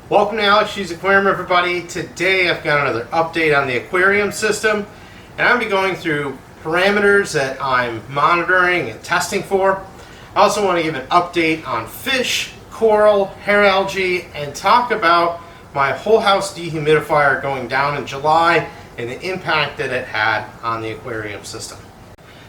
Welcome to AlexGs Aquarium, everybody. Today I've got another update on the aquarium system, and I'm going to be going through parameters that I'm monitoring and testing for. I also want to give an update on fish, coral, hair algae, and talk about my whole house dehumidifier going down in July and the impact that it had on the aquarium system.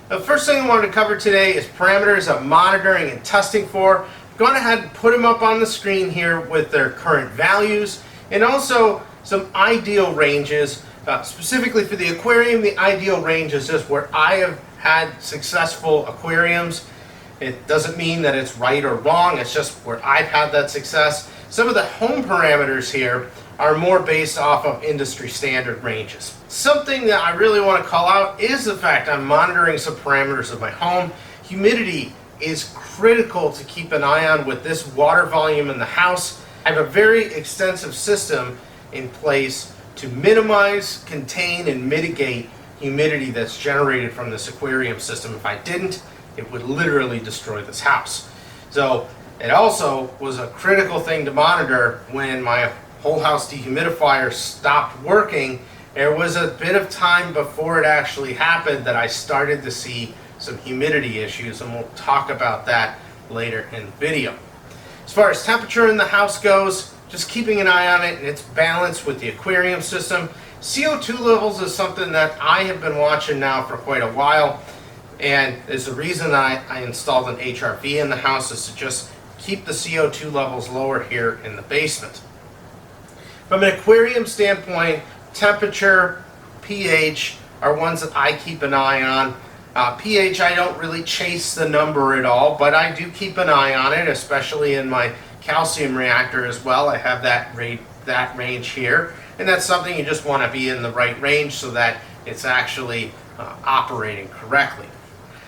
The first thing I wanted to cover today is parameters I'm monitoring and testing for. Gone ahead and put them up on the screen here with their current values, and also some ideal ranges. Specifically for the aquarium, the ideal range is just where I have had successful aquariums. It doesn't mean that it's right or wrong, it's just where I've had that success. Some of the home parameters here are more based off of industry standard ranges. Something that I really want to call out is the fact I'm monitoring some parameters of my home. Humidity is critical to keep an eye on with this water volume in the house. I have a very extensive system in place to minimize, contain, and mitigate humidity that's generated from this aquarium system. If I didn't, it would literally destroy this house. So it also was a critical thing to monitor when my whole house dehumidifier stopped working. There was a bit of time before it actually happened that I started to see some humidity issues, and we'll talk about that later in the video. As far as temperature in the house goes, just keeping an eye on it and its balance with the aquarium system. CO2 levels is something that I have been watching now for quite a while, and is the reason I installed an HRV in the house, is to just keep the CO2 levels lower here in the basement. From an aquarium standpoint, temperature, pH are ones that I keep an eye on. pH, I don't really chase the number at all, but I do keep an eye on it, especially in my calcium reactor as well. I have that range here, and that's something you just want to be in the right range so that it's actually operating correctly.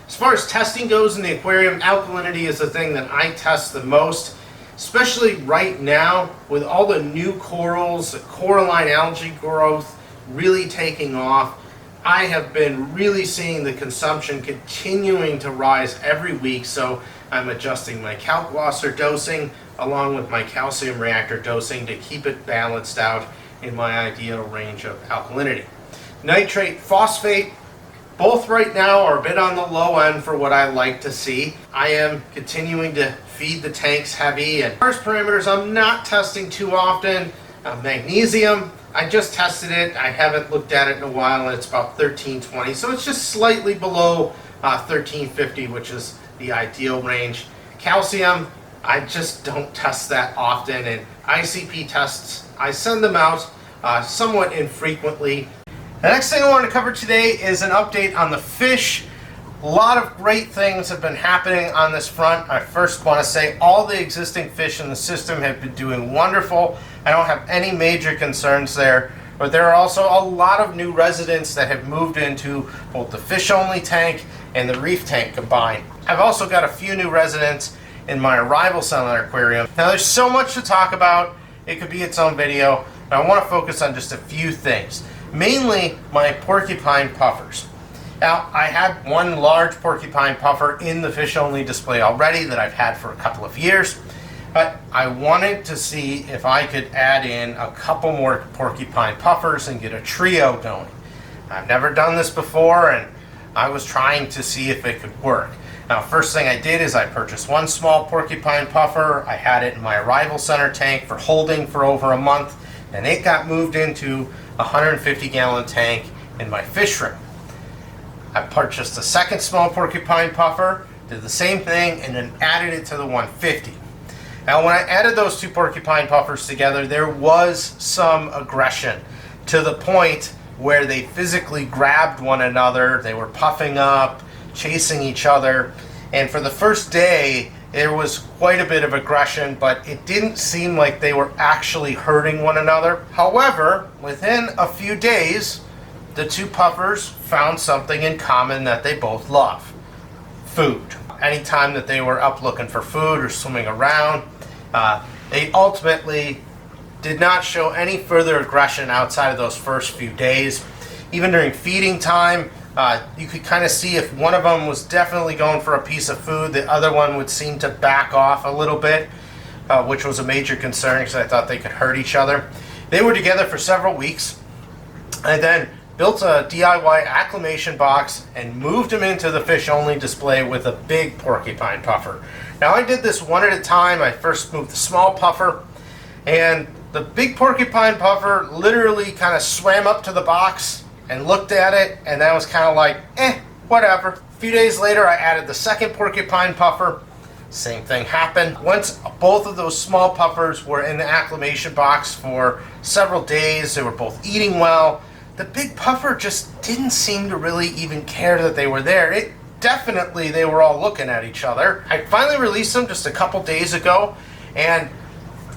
As far as testing goes in the aquarium, alkalinity is the thing that I test the most, especially right now with all the new corals, the coralline algae growth really taking off. I have been really seeing the consumption continuing to rise every week, so I'm adjusting my kalkwasser dosing along with my calcium reactor dosing to keep it balanced out in my ideal range of alkalinity. Nitrate, phosphate, both right now are a bit on the low end for what I like to see. I am continuing to feed the tanks heavy, and first parameters I'm not testing too often. Magnesium, I just tested it. I haven't looked at it in a while, and it's about 1320, so it's just slightly below 1350, which is the ideal range. Calcium, I just don't test that often, and ICP tests, I send them out somewhat infrequently. The next thing I want to cover today is an update on the fish. A lot of great things have been happening on this front. I first want to say all the existing fish in the system have been doing wonderful. I don't have any major concerns there, but there are also a lot of new residents that have moved into both the fish-only tank and the reef tank combined. I've also got a few new residents in my arrival center aquarium. Now there's so much to talk about, it could be its own video, but I want to focus on just a few things. Mainly my porcupine puffers. Now, I had one large porcupine puffer in the fish-only display already that I've had for a couple of years, but I wanted to see if I could add in a couple more porcupine puffers and get a trio going. I've never done this before, and I was trying to see if it could work. Now, first thing I did is I purchased one small porcupine puffer. I had it in my arrival center tank for holding for over a month, and it got moved into a 150-gallon tank in my fish room. I purchased a second small porcupine puffer, did the same thing, and then added it to the 150. Now when I added those two porcupine puffers together, there was some aggression to the point where they physically grabbed one another. They were puffing up, chasing each other, and for the first day there was quite a bit of aggression, but it didn't seem like they were actually hurting one another. However, within a few days, the two puffers found something in common that they both love: food. Anytime that they were up looking for food or swimming around, they ultimately did not show any further aggression outside of those first few days. Even during feeding time, you could kind of see if one of them was definitely going for a piece of food, the other one would seem to back off a little bit. which was a major concern because I thought they could hurt each other. They were together for several weeks. I then built a DIY acclimation box and moved them into the fish-only display with a big porcupine puffer. Now I did this one at a time. I first moved the small puffer, and the big porcupine puffer literally kind of swam up to the box and looked at it, and that was kind of like, whatever. A few days later, I added the second porcupine puffer. Same thing happened. Once both of those small puffers were in the acclimation box for several days, they were both eating well. The big puffer just didn't seem to really even care that they were there. They were all looking at each other. I finally released them just a couple days ago, and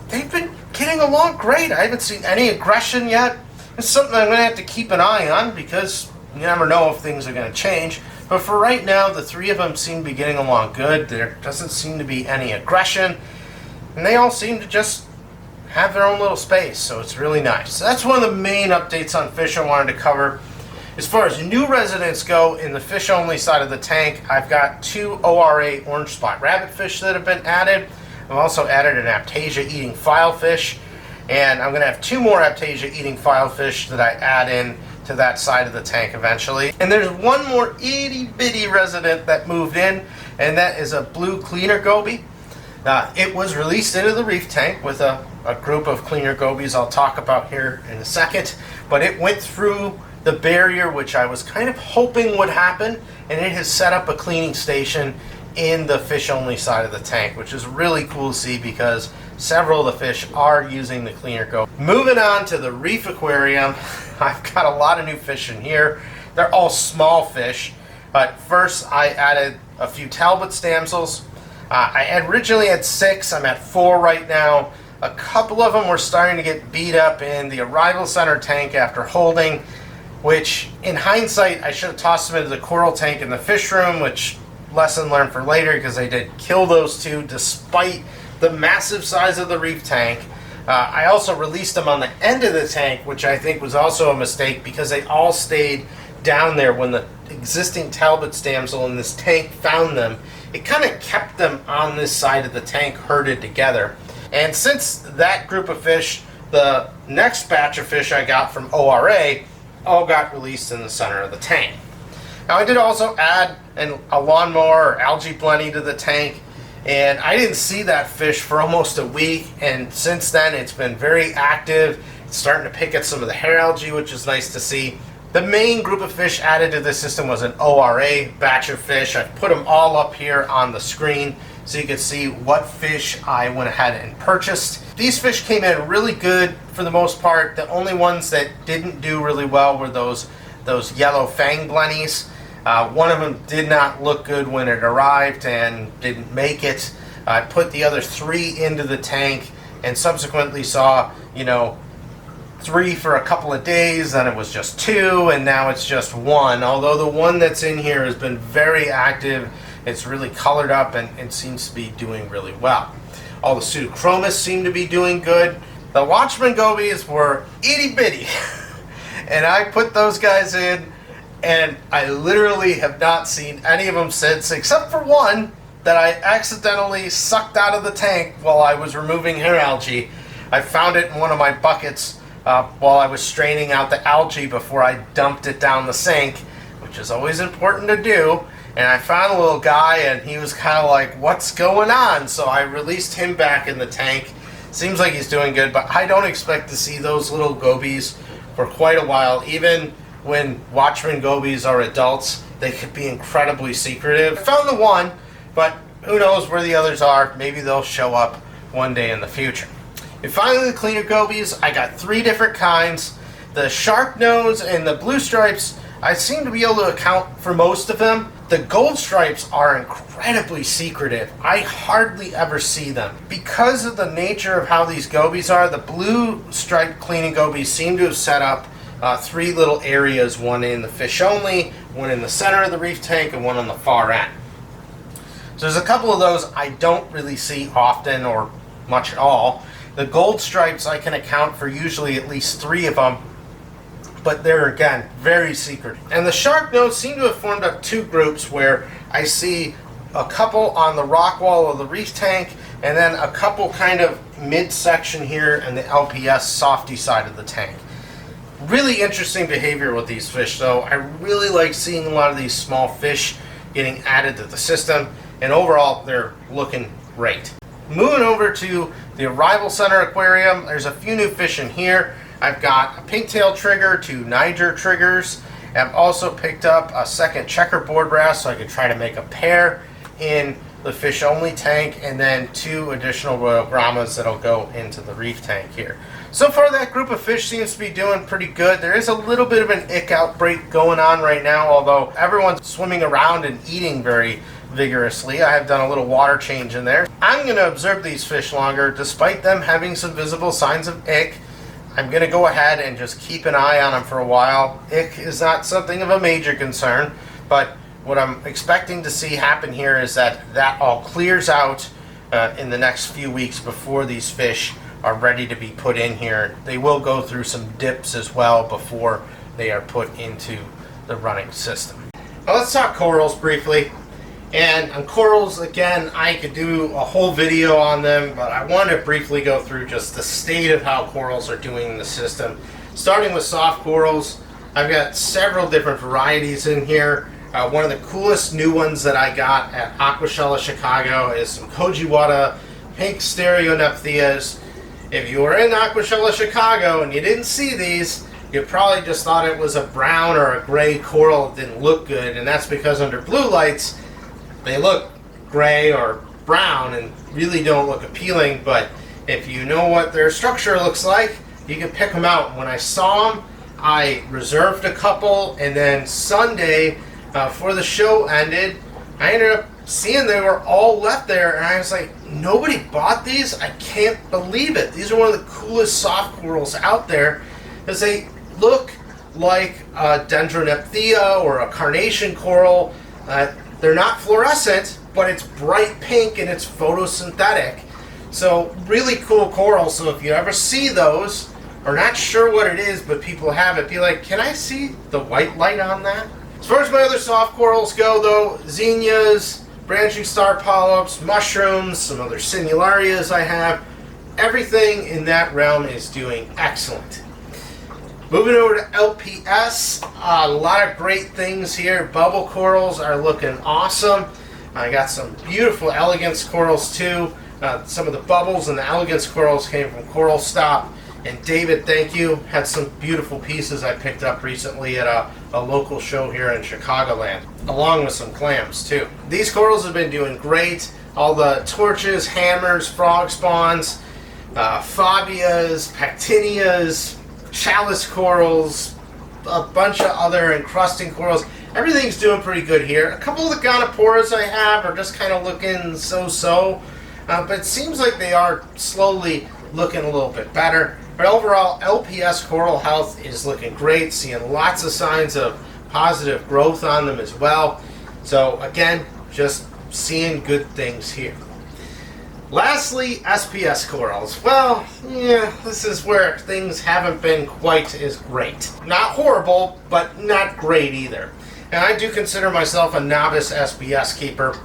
they've been getting along great. I haven't seen any aggression yet. It's something I'm going to have to keep an eye on because you never know if things are going to change. But for right now, the three of them seem to be getting along good. There doesn't seem to be any aggression, and they all seem to just have their own little space, so it's really nice. So that's one of the main updates on fish I wanted to cover. As far as new residents go, in the fish-only side of the tank, I've got 2 ORA orange spot rabbitfish that have been added. I've also added an Aptasia-eating filefish, and I'm going to have 2 more Aptasia-eating filefish that I add in to that side of the tank eventually. And there's one more itty-bitty resident that moved in, and that is a blue cleaner goby. It was released into the reef tank with a group of cleaner gobies I'll talk about here in a second, but it went through the barrier, which I was kind of hoping would happen, and it has set up a cleaning station in the fish-only side of the tank, which is really cool to see because several of the fish are using the cleaner goby. Moving on to the reef aquarium, I've got a lot of new fish in here. They're all small fish, but first I added a few Talbot's damsels. I originally had 6, I'm at 4 right now. A couple of them were starting to get beat up in the arrival center tank after holding, which in hindsight I should have tossed them into the coral tank in the fish room, which lesson learned for later because I did kill those 2 despite the massive size of the reef tank. I also released them on the end of the tank, which I think was also a mistake because they all stayed down there when the existing Talbot's damsel in this tank found them. It kind of kept them on this side of the tank herded together. And since that group of fish, the next batch of fish I got from ORA all got released in the center of the tank. Now I did also add a lawnmower or algae plenty to the tank, and I didn't see that fish for almost a week, and since then it's been very active. It's starting to pick at some of the hair algae, which is nice to see. The main group of fish added to this system was an ORA batch of fish. I've put them all up here on the screen so you can see what fish I went ahead and purchased. These fish came in really good for the most part. The only ones that didn't do really well were those yellow fang blennies. One of them did not look good when it arrived and didn't make it. I put the other 3 into the tank and subsequently saw, 3 for a couple of days, then it was just 2, and now it's just 1. Although the one that's in here has been very active, it's really colored up and it seems to be doing really well. All the pseudochromis seem to be doing good. The Watchman gobies were itty bitty, and I put those guys in, and I literally have not seen any of them since, except for one that I accidentally sucked out of the tank while I was removing hair algae. I found it in one of my buckets while I was straining out the algae before I dumped it down the sink, which is always important to do. And I found a little guy, and he was kind of like, what's going on? So I released him back in the tank. Seems like he's doing good, but I don't expect to see those little gobies for quite a while. Even when Watchman gobies are adults, they could be incredibly secretive. I found the one, but who knows where the others are. Maybe they'll show up one day in the future. And finally, the cleaner gobies. I got 3 different kinds. The shark nose and the blue stripes, I seem to be able to account for most of them. The gold stripes are incredibly secretive. I hardly ever see them. Because of the nature of how these gobies are, the blue striped cleaning gobies seem to have set up 3 little areas, one in the fish only, one in the center of the reef tank, and one on the far end. So there's a couple of those I don't really see often or much at all. The gold stripes I can account for usually at least 3 of them, but they're, again, very secret. And the shark nose seem to have formed up 2 groups where I see a couple on the rock wall of the reef tank, and then a couple kind of midsection here in the LPS softy side of the tank. Really interesting behavior with these fish though. I really like seeing a lot of these small fish getting added to the system, and overall they're looking great. Moving over to the Arrival Center Aquarium, there's a few new fish in here. I've got a pigtail trigger, 2 Niger triggers. I've also picked up a second checkerboard wrasse so I could try to make a pair in the fish only tank, and then 2 additional Royal Grammas that'll go into the reef tank here. So far that group of fish seems to be doing pretty good. There is a little bit of an ick outbreak going on right now, although everyone's swimming around and eating very vigorously. I have done a little water change in there. I'm going to observe these fish longer despite them having some visible signs of ick. I'm going to go ahead and just keep an eye on them for a while. Ick is not something of a major concern, but what I'm expecting to see happen here is that all clears out in the next few weeks before these fish are ready to be put in here. They will go through some dips as well before they are put into the running system. Now let's talk corals briefly. And on corals, again, I could do a whole video on them, but I want to briefly go through just the state of how corals are doing in the system. Starting with soft corals, I've got several different varieties in here. One of the coolest new ones that I got at Aquashella Chicago is some Kojiwara pink stereonepthias. If you were in Aquashella Chicago and you didn't see these, you probably just thought it was a brown or a gray coral that didn't look good, and that's because under blue lights they look gray or brown and really don't look appealing, but if you know what their structure looks like, you can pick them out. When I saw them, I reserved a couple, and then Sunday, before the show ended, I ended up seeing they were all left there, and I was like, nobody bought these? I can't believe it. These are one of the coolest soft corals out there, because they look like a Dendronepthia or a carnation coral. They're not fluorescent, but it's bright pink and it's photosynthetic. So really cool coral. So if you ever see those, or not sure what it is, but people have it, be like, can I see the white light on that? As far as my other soft corals go though, zinnias, branching star polyps, mushrooms, some other sinularias I have, everything in that realm is doing excellent. Moving over to LPS, a lot of great things here. Bubble corals are looking awesome. I got some beautiful elegance corals too. Some of the bubbles and the elegance corals came from Coral Stop. And David, thank you. Had some beautiful pieces I picked up recently at a local show here in Chicagoland, along with some clams too. These corals have been doing great. All the torches, hammers, frog spawns, phobias, pactinias, chalice corals, a bunch of other encrusting corals. Everything's doing pretty good here. A couple of the gonoporas I have are just kind of looking so-so, but it seems like they are slowly looking a little bit better. But overall, LPS coral health is looking great, seeing lots of signs of positive growth on them as well. So again, just seeing good things here. Lastly, SPS corals. Well, yeah, this is where things haven't been quite as great. Not horrible, but not great either. And I do consider myself a novice SPS keeper.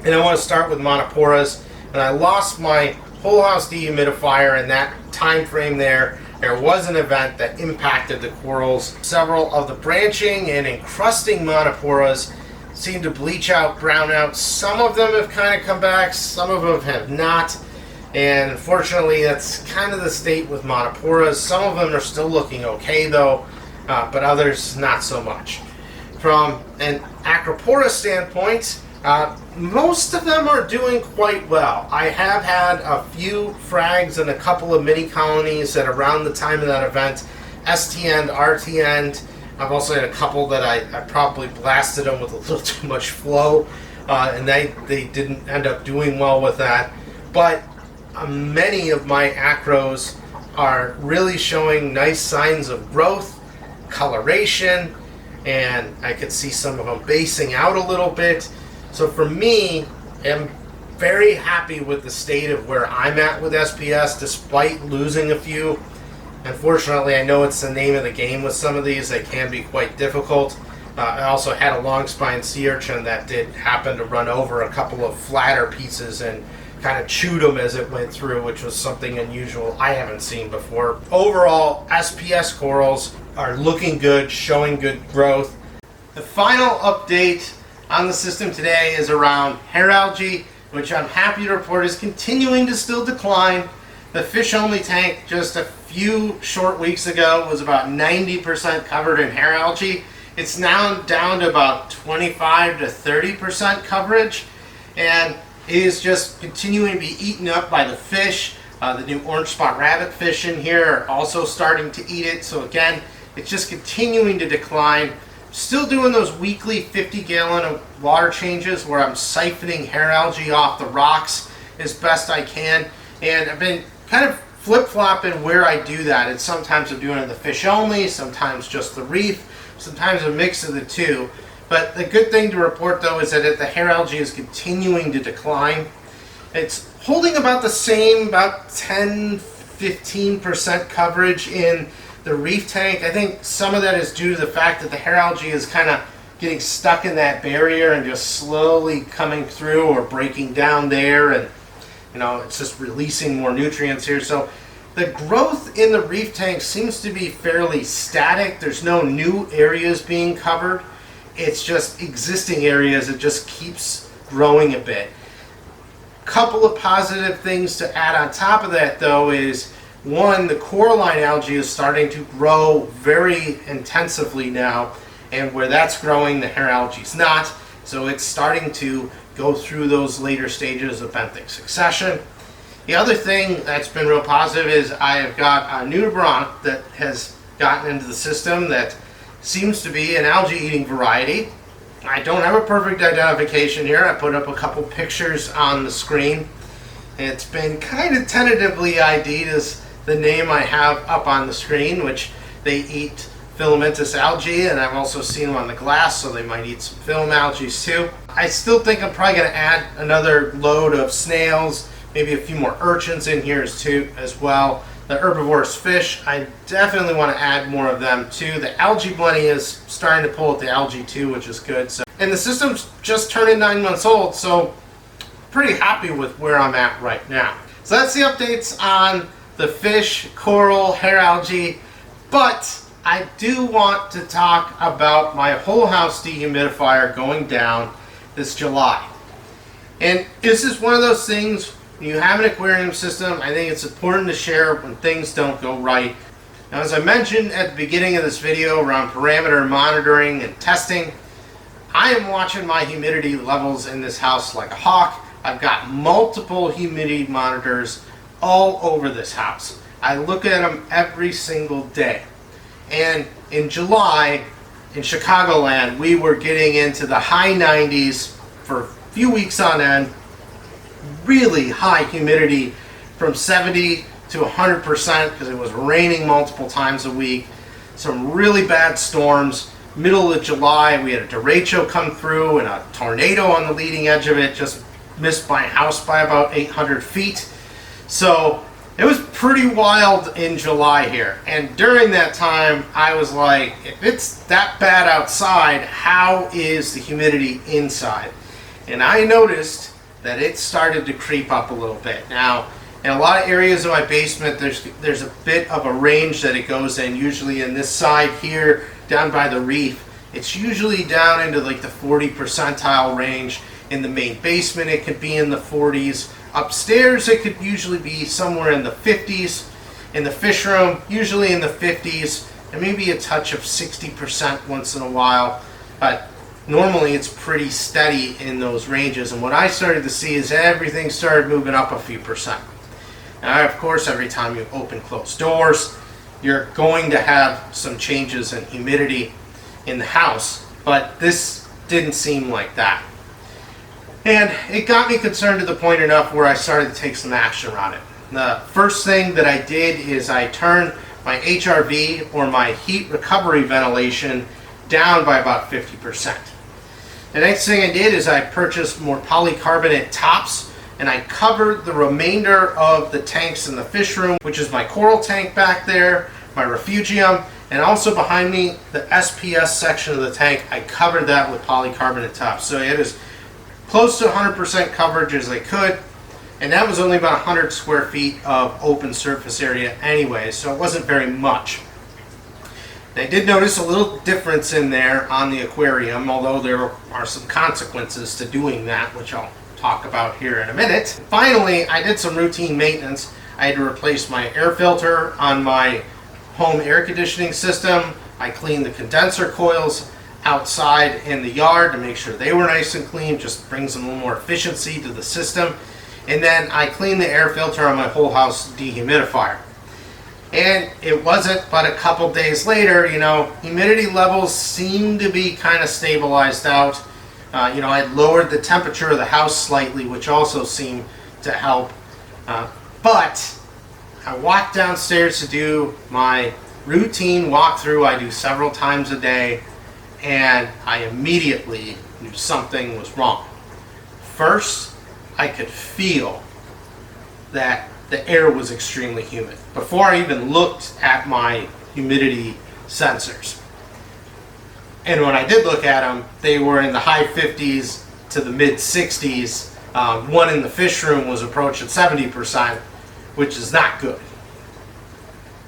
And I want to start with monoporas. And I lost my whole house dehumidifier in that time frame there. There was an event that impacted the corals. Several of the branching and encrusting monoporas seem to bleach out, brown out. Some of them have kind of come back, some of them have not. And unfortunately, that's kind of the state with monoporas. Some of them are still looking okay though, but others not so much. From an Acropora standpoint, most of them are doing quite well. I have had a few frags and a couple of mini colonies at around the time of that event, ST end, RT end. I've also had a couple that I probably blasted them with a little too much flow, and they didn't end up doing well with that. But many of my acros are really showing nice signs of growth, coloration, and I could see some of them basing out a little bit. So for me, I'm very happy with the state of where I'm at with SPS, despite losing a few. Unfortunately, I know it's the name of the game with some of these. They can be quite difficult. I also had a long spine sea urchin that did happen to run over a couple of flatter pieces and kind of chewed them as it went through, which was something unusual I haven't seen before. Overall, SPS corals are looking good, showing good growth. The final update on the system today is around hair algae, which I'm happy to report is continuing to still decline. The fish-only tank just a few short weeks ago was about 90% covered in hair algae. It's now down to about 25 to 30% coverage, and it is just continuing to be eaten up by the fish. The new orange spot rabbit fish in here are also starting to eat it. So again, it's just continuing to decline. Still doing those weekly 50-gallon of water changes where I'm siphoning hair algae off the rocks as best I can. And I've been kind of flip-flopping where I do that. It's sometimes I'm doing it in the fish only, sometimes just the reef, sometimes a mix of the two. But the good thing to report though is that the hair algae is continuing to decline. It's holding about the same, about 10-15% coverage in the reef tank. I think some of that is due to the fact that the hair algae is kind of getting stuck in that barrier and just slowly coming through or breaking down there, and it's just releasing more nutrients here. So the growth in the reef tank seems to be fairly static. There's no new areas being covered. It's just existing areas. It just keeps growing a bit. Couple of positive things to add on top of that though is, one, the coralline algae is starting to grow very intensively now, and where that's growing, the hair algae is not. So it's starting to go through those later stages of benthic succession. The other thing that's been real positive is I have got a nudibranch that has gotten into the system that seems to be an algae eating variety. I don't have a perfect identification here. I put up a couple pictures on the screen. It's been kind of tentatively ID'd as the name I have up on the screen, which they eat filamentous algae, and I've also seen them on the glass, so they might eat some film algae too. I still think I'm probably going to add another load of snails, maybe a few more urchins in here too as well. The herbivorous fish, I definitely want to add more of them too. The algae blenny is starting to pull at the algae too, which is good. So, and the system's just turning 9 months old, so pretty happy with where I'm at right now. So that's the updates on the fish, coral, hair algae, but I do want to talk about my whole house dehumidifier going down this July. And this is one of those things, when you have an aquarium system, I think it's important to share when things don't go right. Now, as I mentioned at the beginning of this video around parameter monitoring and testing, I am watching my humidity levels in this house like a hawk. I've got multiple humidity monitors all over this house. I look at them every single day. And in July, in Chicagoland, we were getting into the high 90s for a few weeks on end. Really high humidity, from 70 to 100%, because it was raining multiple times a week. Some really bad storms. Middle of July, we had a derecho come through and a tornado on the leading edge of it, just missed my house by about 800 feet. So it was pretty wild in July here. And during that time, I was like, if it's that bad outside, how is the humidity inside? And I noticed that it started to creep up a little bit. Now, in a lot of areas of my basement, there's a bit of a range that it goes in. Usually in this side here, down by the reef, it's usually down into like the 40 percentile range. In the main basement, it could be in the 40s. Upstairs, it could usually be somewhere in the 50s. In the fish room, usually in the 50s, and maybe a touch of 60% once in a while. But normally, it's pretty steady in those ranges. And what I started to see is everything started moving up a few percent. Now, of course, every time you open closed doors, you're going to have some changes in humidity in the house. But this didn't seem like that. And it got me concerned to the point enough where I started to take some action around it. The first thing that I did is I turned my HRV, or my heat recovery ventilation, down by about 50%. The next thing I did is I purchased more polycarbonate tops, and I covered the remainder of the tanks in the fish room, which is my coral tank back there, my refugium, and also behind me, the SPS section of the tank, I covered that with polycarbonate tops. So it is close to 100% coverage as I could, and that was only about 100 square feet of open surface area anyway, so it wasn't very much. I did notice a little difference in there on the aquarium, although there are some consequences to doing that, which I'll talk about here in a minute. Finally, I did some routine maintenance. I had to replace my air filter on my home air conditioning system. I cleaned the condenser coils outside in the yard to make sure they were nice and clean, just brings a little more efficiency to the system. And then I cleaned the air filter on my whole house dehumidifier. And it wasn't but a couple days later, humidity levels seemed to be kind of stabilized out. I lowered the temperature of the house slightly, which also seemed to help. But I walked downstairs to do my routine walkthrough I do several times a day, and I immediately knew something was wrong. First, I could feel that the air was extremely humid before I even looked at my humidity sensors. And when I did look at them, they were in the high 50s to the mid 60s. One in the fish room was approaching 70%, which is not good.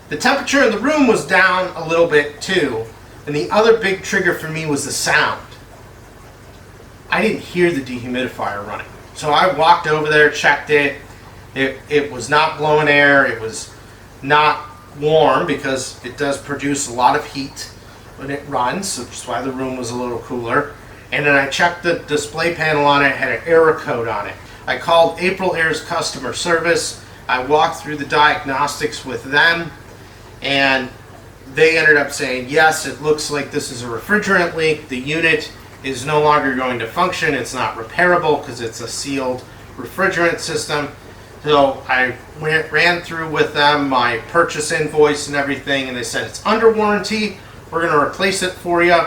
The temperature in the room was down a little bit too, and the other big trigger for me was the sound. I didn't hear the dehumidifier running. So I walked over there, checked it. It was not blowing air. It was not warm because it does produce a lot of heat when it runs, which is why the room was a little cooler. And then I checked the display panel on it. It had an error code on it. I called April Air's customer service. I walked through the diagnostics with them, and they ended up saying, yes, it looks like this is a refrigerant leak. The unit is no longer going to function. It's not repairable because it's a sealed refrigerant system. So I ran through with them my purchase invoice and everything, and they said it's under warranty. We're going to replace it for you.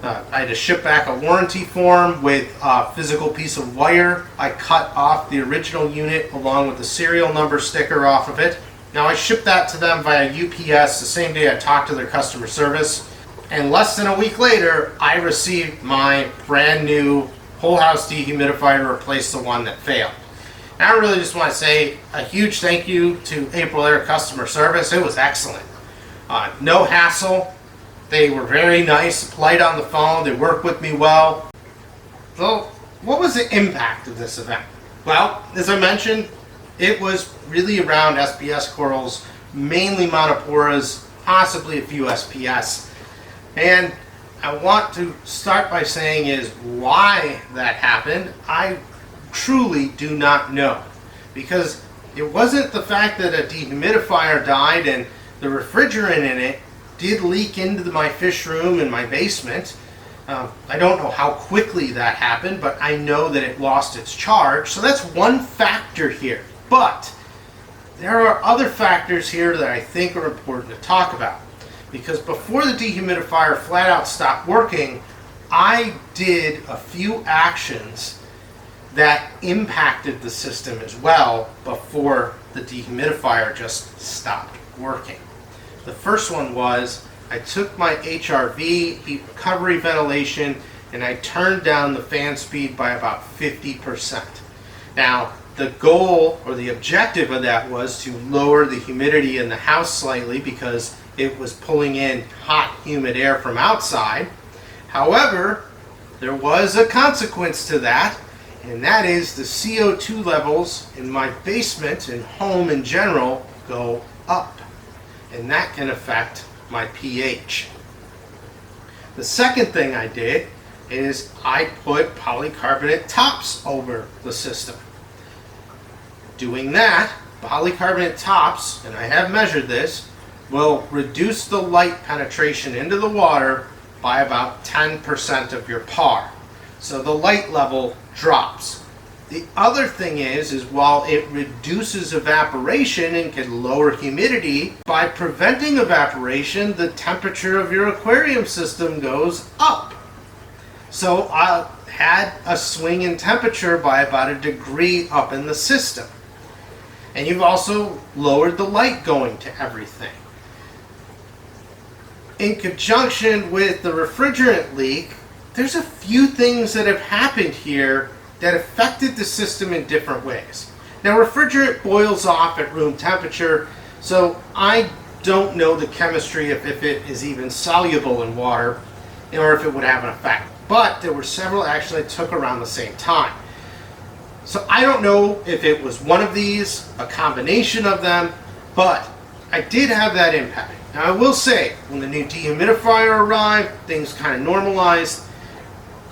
I had to ship back a warranty form with a physical piece of wire. I cut off the original unit along with the serial number sticker off of it. Now I shipped that to them via UPS the same day I talked to their customer service. And less than a week later, I received my brand new whole house dehumidifier to replace the one that failed. And I really just want to say a huge thank you to April Air customer service. It was excellent. No hassle. They were very nice, polite on the phone. They worked with me well. So, what was the impact of this event? Well, as I mentioned, it was really around SPS corals, mainly monoporas, possibly a few SPS. And I want to start by saying is why that happened. I truly do not know, because it wasn't the fact that a dehumidifier died and the refrigerant in it did leak into my fish room and my basement. I don't know how quickly that happened, but I know that it lost its charge. So that's one factor here. But there are other factors here that I think are important to talk about. Because before the dehumidifier flat out stopped working, I did a few actions that impacted the system as well before the dehumidifier just stopped working. The first one was I took my HRV, heat recovery ventilation, and I turned down the fan speed by about 50%. Now, the goal or the objective of that was to lower the humidity in the house slightly because it was pulling in hot, humid air from outside. However, there was a consequence to that, and that is the CO2 levels in my basement and home in general go up, and that can affect my pH. The second thing I did is I put polycarbonate tops over the system. Doing that, polycarbonate tops, and I have measured this, will reduce the light penetration into the water by about 10% of your par. So the light level drops. The other thing is while it reduces evaporation and can lower humidity, by preventing evaporation, the temperature of your aquarium system goes up. So I had a swing in temperature by about a degree up in the system. And you've also lowered the light going to everything. In conjunction with the refrigerant leak, there's a few things that have happened here that affected the system in different ways. Now, refrigerant boils off at room temperature, so I don't know the chemistry if it is even soluble in water or if it would have an effect. But there were several actually that took around the same time. So I don't know if it was one of these, a combination of them, but I did have that impact. Now I will say, when the new dehumidifier arrived, things kind of normalized.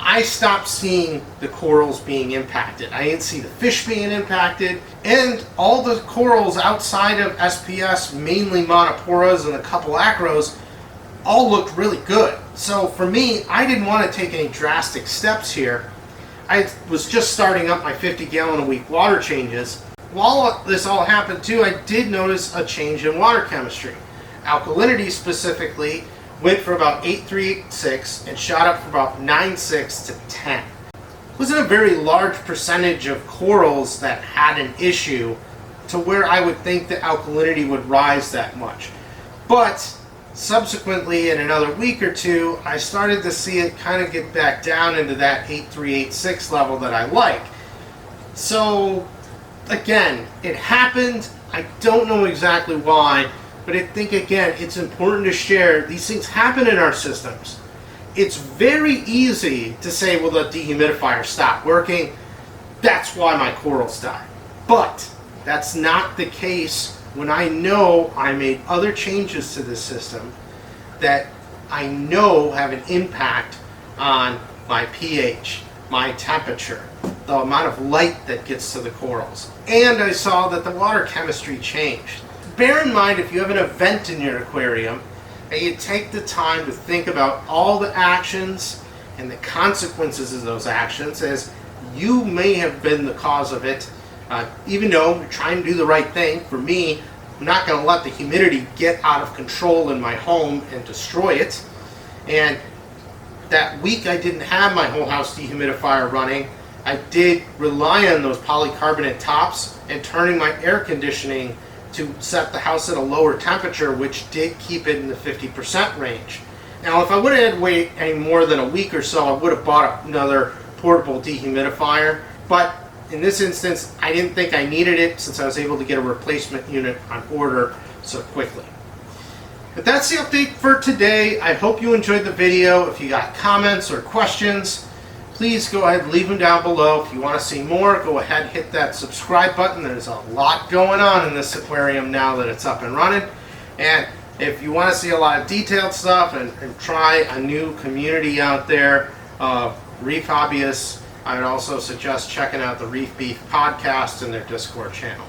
I stopped seeing the corals being impacted. I didn't see the fish being impacted, and all the corals outside of SPS, mainly monoporas and a couple acros, all looked really good. So for me, I didn't want to take any drastic steps here. I was just starting up my 50-gallon-a-week water changes. While this all happened too, I did notice a change in water chemistry. Alkalinity specifically went from about 8.386 and shot up from about 9.6 to 10. It wasn't a very large percentage of corals that had an issue to where I would think the alkalinity would rise that much. But subsequently, in another week or two, I started to see it kind of get back down into that 8.386 level that I like. So again, it happened. I don't know exactly why, but I think, again, it's important to share. These things happen in our systems. It's very easy to say, well, the dehumidifier stopped working. That's why my corals died. But that's not the case when I know I made other changes to the system that I know have an impact on my pH, my temperature, the amount of light that gets to the corals. And I saw that the water chemistry changed. Bear in mind, if you have an event in your aquarium, and you take the time to think about all the actions and the consequences of those actions, as you may have been the cause of it, even though you're trying to do the right thing. For me, I'm not going to let the humidity get out of control in my home and destroy it. And that week I didn't have my whole house dehumidifier running. I did rely on those polycarbonate tops and turning my air conditioning to set the house at a lower temperature, which did keep it in the 50% range. Now, if I would have had to wait any more than a week or so, I would have bought another portable dehumidifier. But in this instance, I didn't think I needed it since I was able to get a replacement unit on order so quickly. But that's the update for today. I hope you enjoyed the video. If you got comments or questions, please go ahead and leave them down below. If you want to see more, go ahead and hit that subscribe button. There's a lot going on in this aquarium now that it's up and running. And if you want to see a lot of detailed stuff and try a new community out there, reef hobbyists, I would also suggest checking out the Reef Beef podcast and their Discord channel.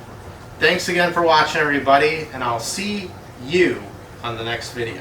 Thanks again for watching, everybody, and I'll see you on the next video.